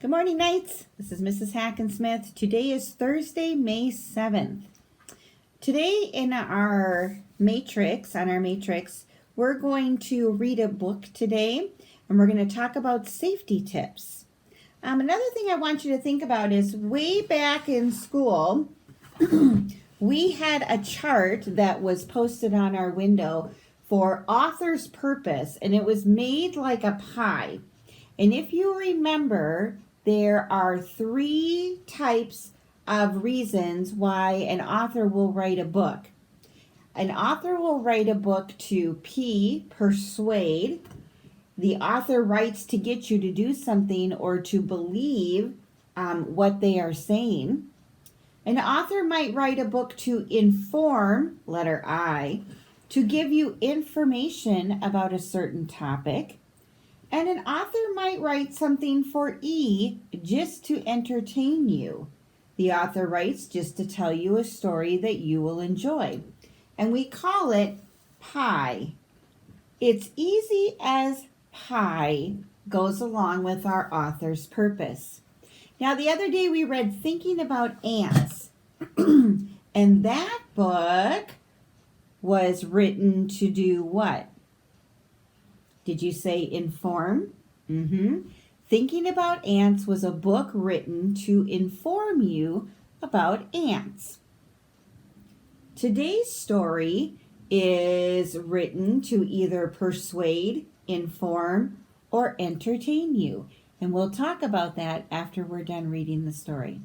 Good morning, Knights. This is Mrs. Hackensmith. Today is Thursday, May 7th. Today in our matrix, we're going to read a book today, and we're going to talk about safety tips. Another thing I want you to think about is way back in school, we had a chart that was posted on our window for author's purpose, and it was made like a pie. And if you remember, there are 3 types of reasons why an author will write a book. An author will write a book to persuade. The author writes to get you to do something or to believe what they are saying. An author might write a book to inform, letter I, to give you information about a certain topic. And an author might write something for E, just to entertain you. The author writes just to tell you a story that you will enjoy. And we call it pie. It's easy as pie goes along with our author's purpose. Now, the other day we read Thinking About Ants. And that book was written to do what? Did you say inform? Thinking About Ants was a book written to inform you about ants. Today's story is written to either persuade, inform, or entertain you. And we'll talk about that after we're done reading the story.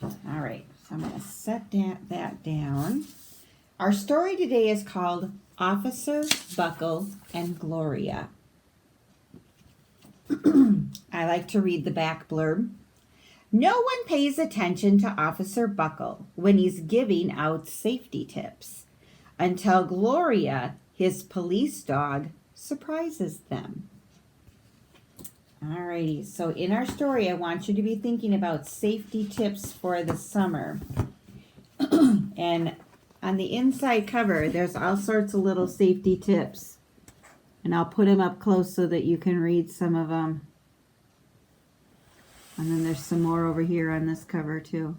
All right, so I'm going to set that down. Our story today is called Officer Buckle and Gloria. I like to read the back blurb. No one pays attention to Officer Buckle when he's giving out safety tips until Gloria, his police dog, surprises them. Alrighty, so in our story, I want you to be thinking about safety tips for the summer. And on the inside cover, there's all sorts of little safety tips. And I'll put them up close so that you can read some of them. And then there's some more over here on this cover too.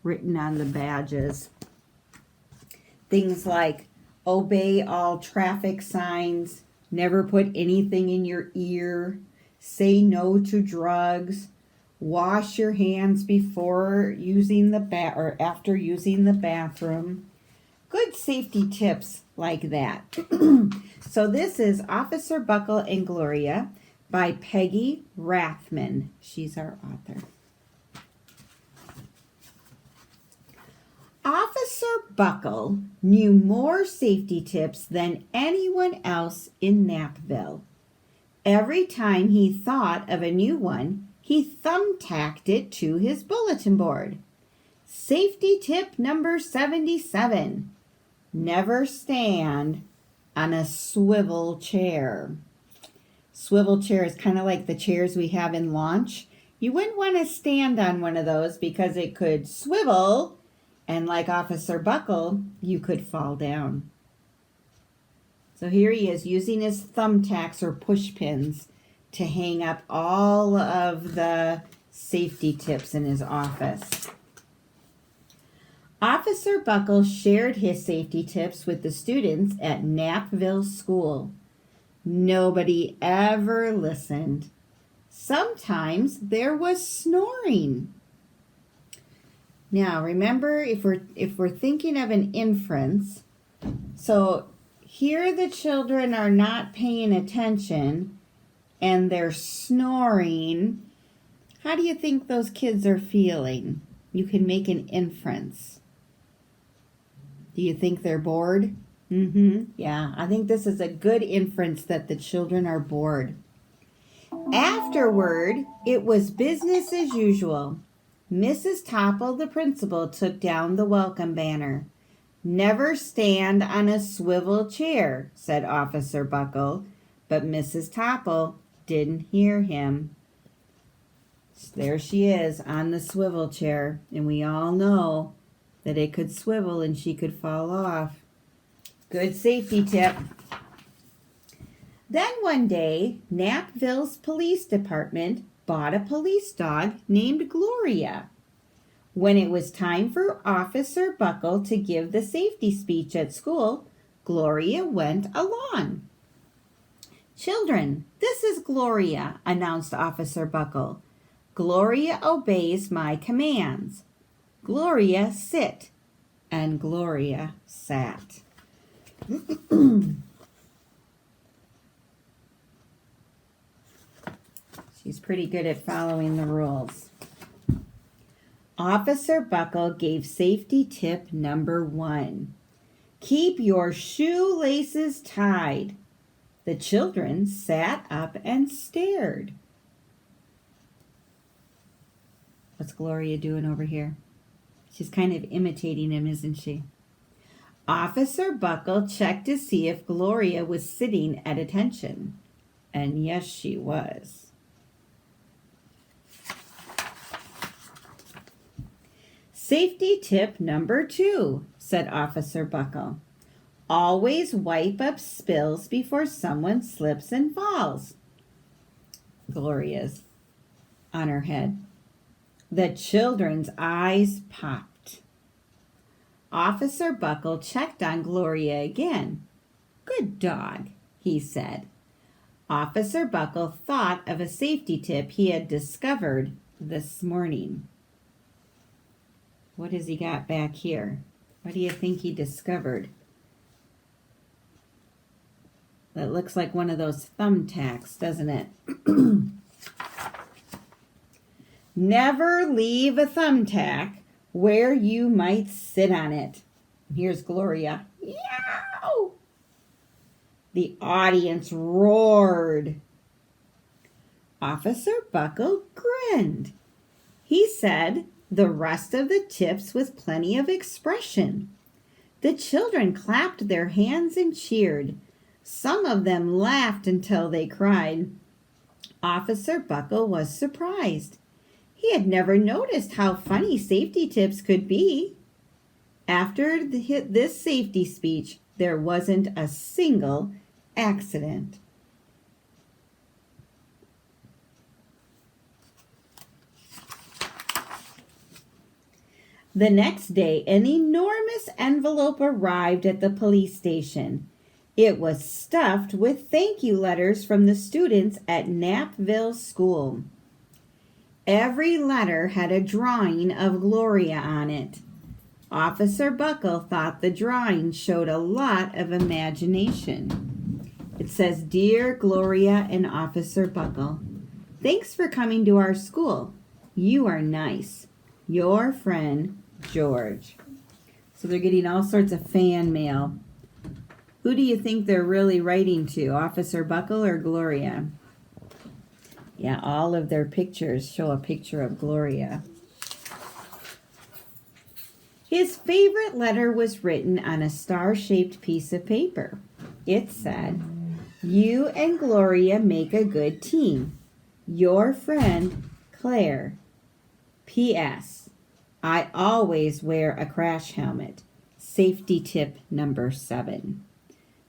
Written on the badges. Things like obey all traffic signs, never put anything in your ear, say no to drugs, wash your hands before using the or after using the bathroom. Good safety tips like that. So this is Officer Buckle and Gloria by Peggy Rathman. She's our author. Officer Buckle knew more safety tips than anyone else in Knappville. Every time he thought of a new one, he thumbtacked it to his bulletin board. Safety tip number 77. Never stand on a swivel chair. Swivel chair is kind of like the chairs we have in launch. You wouldn't want to stand on one of those because it could swivel, and like Officer Buckle, you could fall down. So here he is using his thumbtacks or push pins to hang up all of the safety tips in his office. Officer Buckle shared his safety tips with the students at Knappville School. Nobody ever listened. Sometimes there was snoring. Now, remember, if we're thinking of an inference, so here the children are not paying attention and they're snoring. How do you think those kids are feeling? You can make an inference. Do you think they're bored? Yeah, I think this is a good inference that the children are bored. Afterward, it was business as usual. Mrs. Topple, the principal, took down the welcome banner. Never stand on a swivel chair, said Officer Buckle, but Mrs. Topple didn't hear him. There she is on the swivel chair, and we all know that it could swivel and she could fall off. Good safety tip. Then one day, Knappville's police department bought a police dog named Gloria. When it was time for Officer Buckle to give the safety speech at school, Gloria went along. "Children, this is Gloria," announced Officer Buckle. "Gloria obeys my commands. Gloria, sit." And Gloria sat. She's pretty good at following the rules. Officer Buckle gave safety tip number 1. Keep your shoelaces tied. The children sat up and stared. What's Gloria doing over here? She's kind of imitating him, isn't she? Officer Buckle checked to see if Gloria was sitting at attention. And yes, she was. Safety tip number 2, said Officer Buckle. Always wipe up spills before someone slips and falls. Gloria's on her head. The children's eyes popped. Officer Buckle checked on Gloria again. Good dog, he said. Officer Buckle thought of a safety tip he had discovered this morning. What has he got back here? What do you think he discovered? That looks like one of those thumbtacks, doesn't it? Never leave a thumbtack where you might sit on it. Here's Gloria. Yow! The audience roared. Officer Buckle grinned. He said the rest of the tips with plenty of expression. The children clapped their hands and cheered. Some of them laughed until they cried. Officer Buckle was surprised. He had never noticed how funny safety tips could be. After this safety speech, there wasn't a single accident. The next day, an enormous envelope arrived at the police station. It was stuffed with thank you letters from the students at Knappville School. Every letter had a drawing of Gloria on it. Officer Buckle thought the drawing showed a lot of imagination. It says, "Dear Gloria and Officer Buckle, thanks for coming to our school. You are nice. Your friend, George." So they're getting all sorts of fan mail. Who do you think they're really writing to, Officer Buckle or Gloria? Yeah, all of their pictures show a picture of Gloria. His favorite letter was written on a star-shaped piece of paper. It said, "You and Gloria make a good team. Your friend, Claire. P.S. I always wear a crash helmet. Safety tip number 7.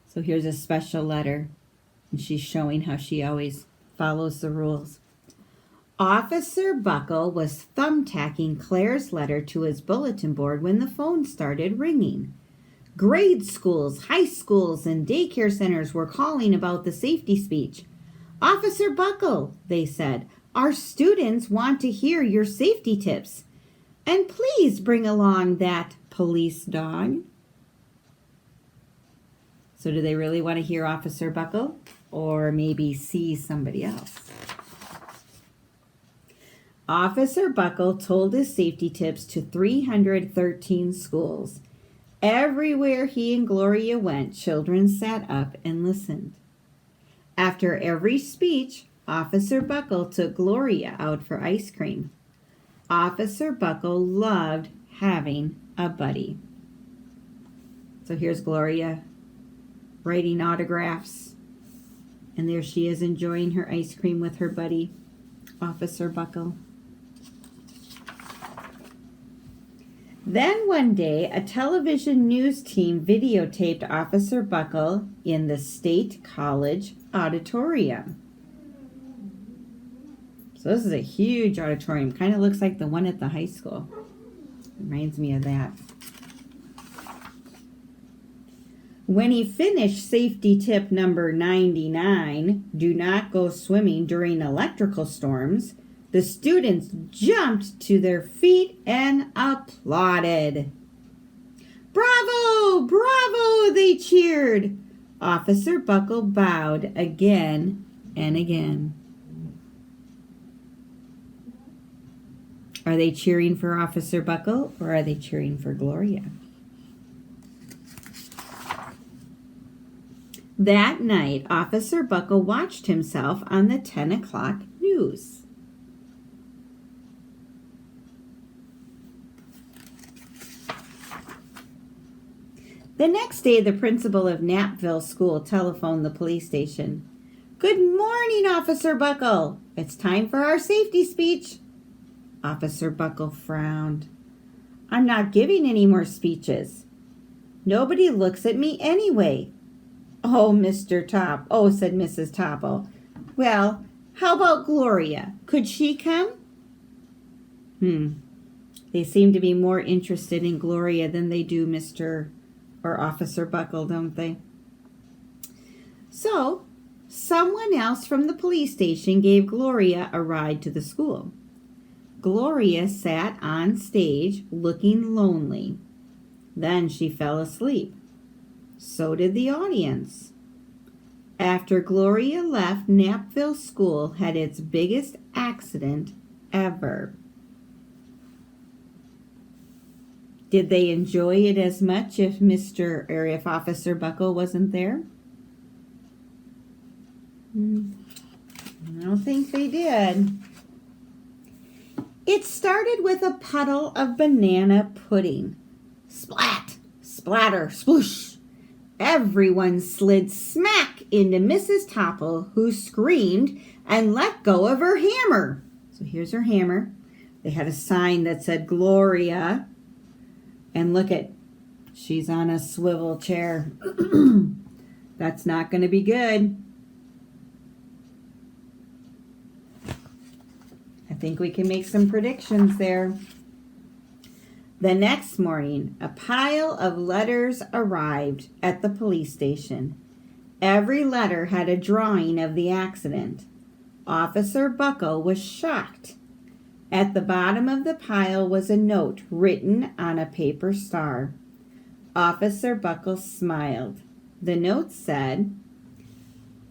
So here's a special letter, and she's showing how she always follows the rules. Officer Buckle was thumbtacking Claire's letter to his bulletin board when the phone started ringing. Grade schools, high schools, and daycare centers were calling about the safety speech. "Officer Buckle," they said, "our students want to hear your safety tips. And please bring along that police dog." So do they really want to hear Officer Buckle? Or maybe see somebody else? Officer Buckle told his safety tips to 313 schools. Everywhere he and Gloria went, children sat up and listened. After every speech, Officer Buckle took Gloria out for ice cream. Officer Buckle loved having a buddy. So here's Gloria writing autographs. And there she is enjoying her ice cream with her buddy, Officer Buckle. Then one day, a television news team videotaped Officer Buckle in the State College auditorium. So this is a huge auditorium. Kind of looks like the one at the high school. Reminds me of that. When he finished safety tip number 99, do not go swimming during electrical storms, the students jumped to their feet and applauded. Bravo! Bravo! They cheered. Officer Buckle bowed again and again. Are they cheering for Officer Buckle or are they cheering for Gloria? That night, Officer Buckle watched himself on the 10 o'clock news. The next day, the principal of Knappville School telephoned the police station. Good morning, Officer Buckle. It's time for our safety speech. Officer Buckle frowned. I'm not giving any more speeches. Nobody looks at me anyway. Oh, said Mrs. Topple. Well, how about Gloria? Could she come? They seem to be more interested in Gloria than they do Mr. or Officer Buckle, don't they? So, someone else from the police station gave Gloria a ride to the school. Gloria sat on stage looking lonely. Then she fell asleep. So did the audience. After Gloria left, Knappville School had its biggest accident ever. Did they enjoy it as much if if Officer Buckle wasn't there? I don't think they did. It started with a puddle of banana pudding. Splat, splatter, sploosh. Everyone slid smack into Mrs. Topple, who screamed and let go of her hammer. So here's her hammer. They had a sign that said Gloria. And look at, she's on a swivel chair. That's not going to be good. I think we can make some predictions there. The next morning, a pile of letters arrived at the police station. Every letter had a drawing of the accident. Officer Buckle was shocked. At the bottom of the pile was a note written on a paper star. Officer Buckle smiled. The note said,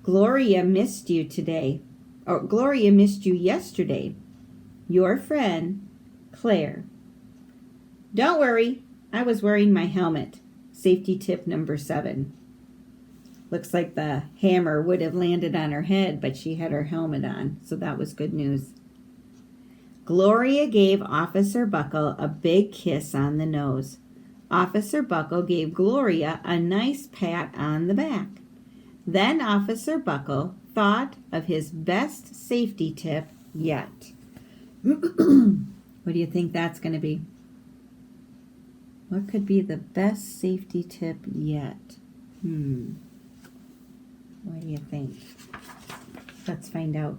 Gloria missed you today. Or Gloria missed you yesterday. Your friend, Claire. Don't worry, I was wearing my helmet. Safety tip number 7. Looks like the hammer would have landed on her head, but she had her helmet on, so that was good news. Gloria gave Officer Buckle a big kiss on the nose. Officer Buckle gave Gloria a nice pat on the back. Then Officer Buckle thought of his best safety tip yet. What do you think that's going to be? What could be the best safety tip yet? What do you think? Let's find out.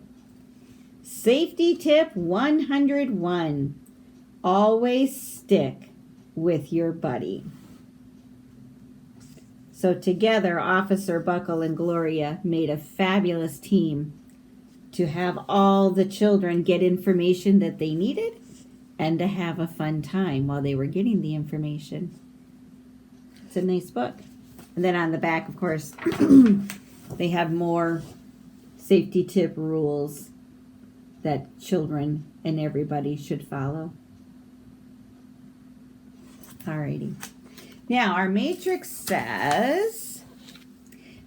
Safety tip 101. Always stick with your buddy. So together, Officer Buckle and Gloria made a fabulous team to have all the children get information that they needed and to have a fun time while they were getting the information. It's a nice book. And then on the back, of course, they have more safety tip rules that children and everybody should follow. Alrighty. Now, our matrix says,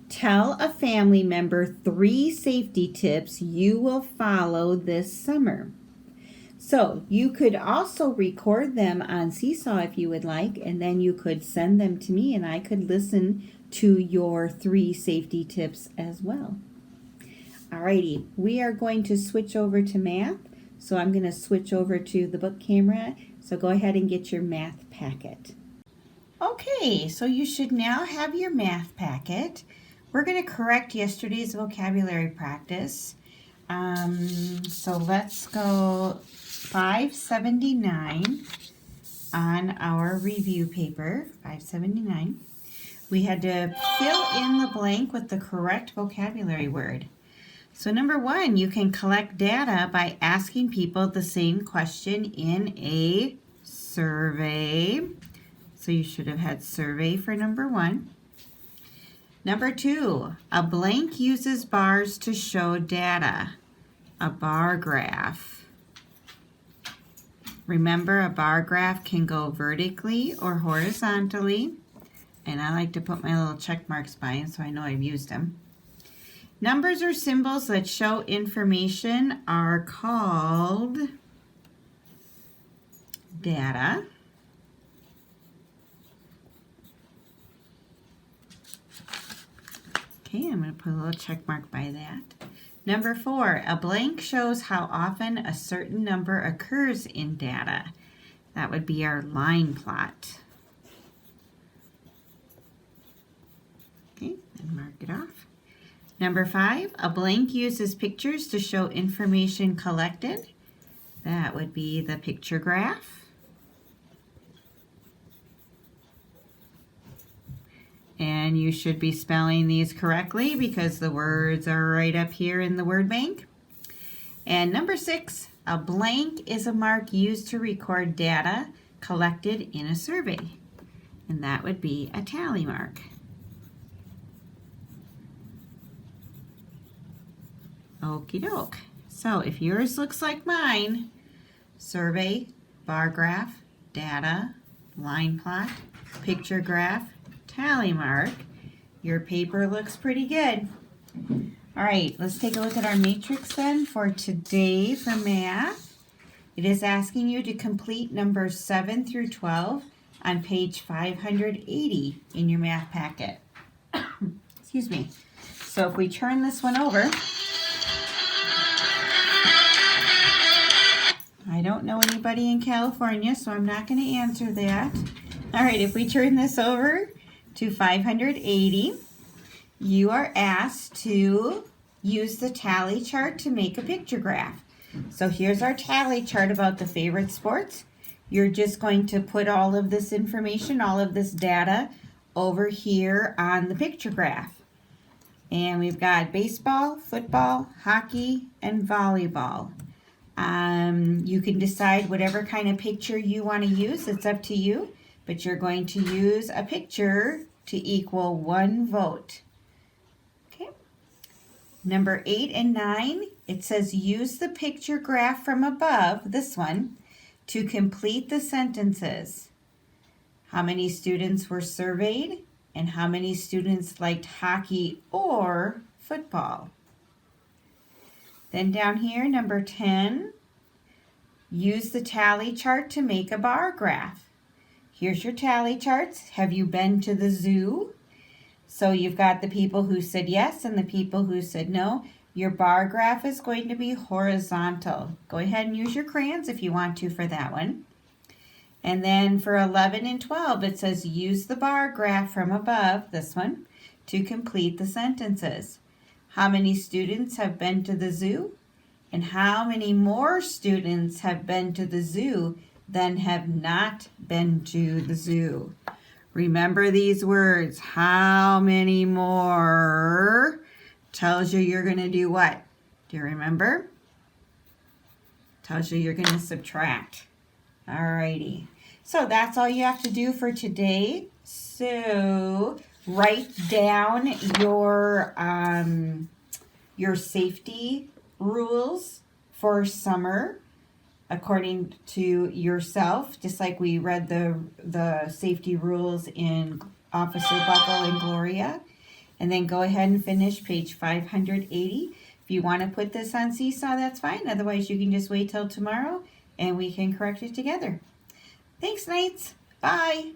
tell a family member 3 safety tips you will follow this summer. So you could also record them on Seesaw if you would like, and then you could send them to me and I could listen to your 3 safety tips as well. Alrighty, we are going to switch over to math. So I'm going to switch over to the book camera. So go ahead and get your math packet. Okay, so you should now have your math packet. We're going to correct yesterday's vocabulary practice. So let's go 579 on our review paper, 579. We had to fill in the blank with the correct vocabulary word. So number 1, you can collect data by asking people the same question in a survey. So you should have had survey for number 1. Number 2, a blank uses bars to show data. A bar graph. Remember, a bar graph can go vertically or horizontally. And I like to put my little check marks by them so I know I've used them. Numbers or symbols that show information are called data. Okay, I'm going to put a little check mark by that. Number 4, a blank shows how often a certain number occurs in data. That would be our line plot. Okay, and mark it off. Number 5, a blank uses pictures to show information collected. That would be the picture graph. And you should be spelling these correctly because the words are right up here in the word bank. And number 6, a blank is a mark used to record data collected in a survey. And that would be a tally mark. Okie doke. So if yours looks like mine, survey, bar graph, data, line plot, picture graph, tally mark, your paper looks pretty good. All right, let's take a look at our matrix then for today for math. It is asking you to complete numbers 7 through 12 on page 580 in your math packet. Excuse me. So if we turn this one over, I don't know anybody in California, so I'm not going to answer that. All right, if we turn this over to 580, you are asked to use the tally chart to make a picture graph. So here's our tally chart about the favorite sports. You're just going to put all of this information, all of this data over here on the picture graph. And we've got baseball, football, hockey, and volleyball. You can decide whatever kind of picture you want to use. It's up to you. But you're going to use a picture to equal 1 vote. Okay. Number 8 and 9, it says use the picture graph from above, this one, to complete the sentences. How many students were surveyed and how many students liked hockey or football? Then down here, number 10, use the tally chart to make a bar graph. Here's your tally charts. Have you been to the zoo? So you've got the people who said yes and the people who said no. Your bar graph is going to be horizontal. Go ahead and use your crayons if you want to for that one. And then for 11 and 12, it says use the bar graph from above, this one, to complete the sentences. How many students have been to the zoo? And how many more students have been to the zoo than have not been to the zoo? Remember these words. How many more tells you you're going to do what? Do you remember? Tells you you're going to subtract. Alrighty. So that's all you have to do for today. So write down your safety rules for summer according to yourself, just like we read the safety rules in Officer Buckle and Gloria. And then go ahead and finish page 580. If you want to put this on Seesaw, that's fine. Otherwise, you can just wait till tomorrow and we can correct it together. Thanks, Knights. Bye.